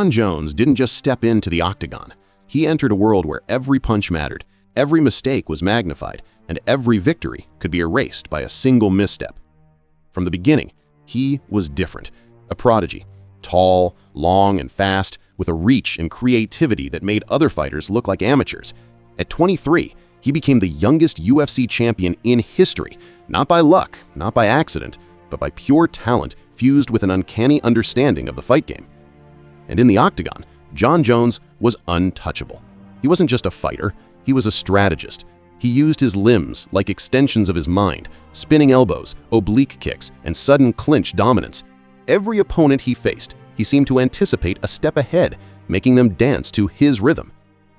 Jon Jones didn't just step into the octagon. He entered a world where every punch mattered, every mistake was magnified, and every victory could be erased by a single misstep. From the beginning, he was different, a prodigy, tall, long, and fast, with a reach and creativity that made other fighters look like amateurs. At 23, he became the youngest UFC champion in history, not by luck, not by accident, but by pure talent fused with an uncanny understanding of the fight game. And in the octagon, Jon Jones was untouchable. He wasn't just a fighter, he was a strategist. He used his limbs like extensions of his mind, spinning elbows, oblique kicks, and sudden clinch dominance. Every opponent he faced, he seemed to anticipate a step ahead, making them dance to his rhythm.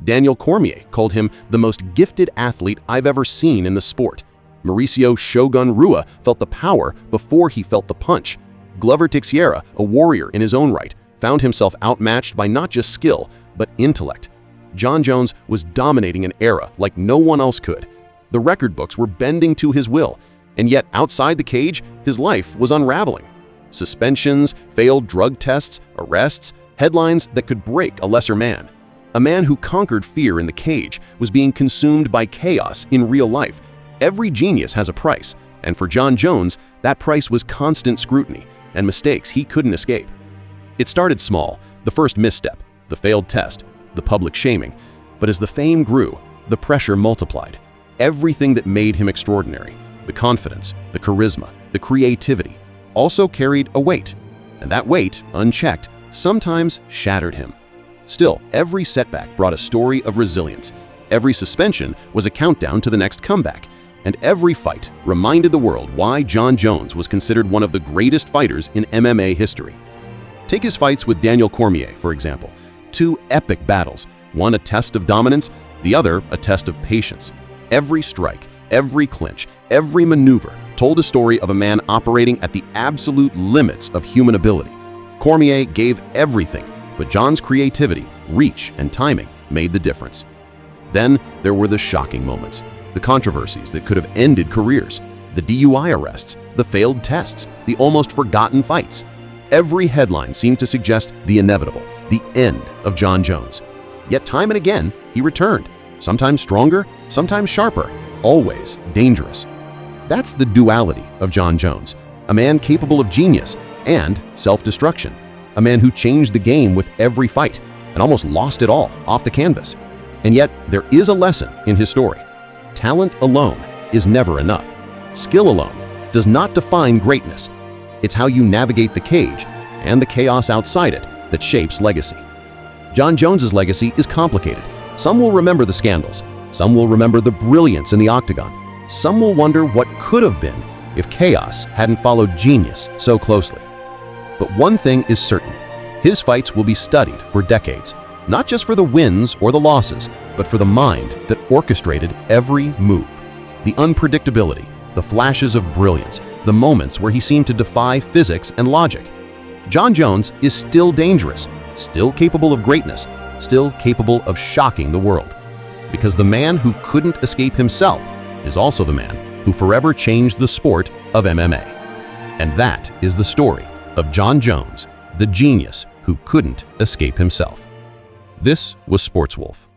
Daniel Cormier called him the most gifted athlete I've ever seen in the sport. Mauricio Shogun Rua felt the power before he felt the punch. Glover Teixeira, a warrior in his own right, found himself outmatched by not just skill, but intellect. Jon Jones was dominating an era like no one else could. The record books were bending to his will, and yet outside the cage, his life was unraveling. Suspensions, failed drug tests, arrests, headlines that could break a lesser man. A man who conquered fear in the cage was being consumed by chaos in real life. Every genius has a price, and for Jon Jones, that price was constant scrutiny and mistakes he couldn't escape. It started small, the first misstep, the failed test, the public shaming, but as the fame grew, the pressure multiplied. Everything that made him extraordinary, the confidence, the charisma, the creativity, also carried a weight, and that weight, unchecked, sometimes shattered him. Still, every setback brought a story of resilience. Every suspension was a countdown to the next comeback, and every fight reminded the world why Jon Jones was considered one of the greatest fighters in MMA history. Take his fights with Daniel Cormier, for example. Two epic battles, one a test of dominance, the other a test of patience. Every strike, every clinch, every maneuver told a story of a man operating at the absolute limits of human ability. Cormier gave everything, but Jon's creativity, reach, and timing made the difference. Then there were the shocking moments, the controversies that could have ended careers, the DUI arrests, the failed tests, the almost forgotten fights. Every headline seemed to suggest the inevitable, the end of Jon Jones. Yet time and again, he returned, sometimes stronger, sometimes sharper, always dangerous. That's the duality of Jon Jones, a man capable of genius and self-destruction, a man who changed the game with every fight and almost lost it all off the canvas. And yet, there is a lesson in his story. Talent alone is never enough. Skill alone does not define greatness. It's how you navigate the cage and the chaos outside it that shapes legacy. Jon Jones's legacy is complicated. Some will remember the scandals. Some will remember the brilliance in the octagon. Some will wonder what could have been if chaos hadn't followed genius so closely. But one thing is certain. His fights will be studied for decades, not just for the wins or the losses, but for the mind that orchestrated every move. The unpredictability, the flashes of brilliance, the moments where he seemed to defy physics and logic. Jon Jones is still dangerous, still capable of greatness, still capable of shocking the world. Because the man who couldn't escape himself is also the man who forever changed the sport of MMA. And that is the story of Jon Jones, the genius who couldn't escape himself. This was Sports Wolf.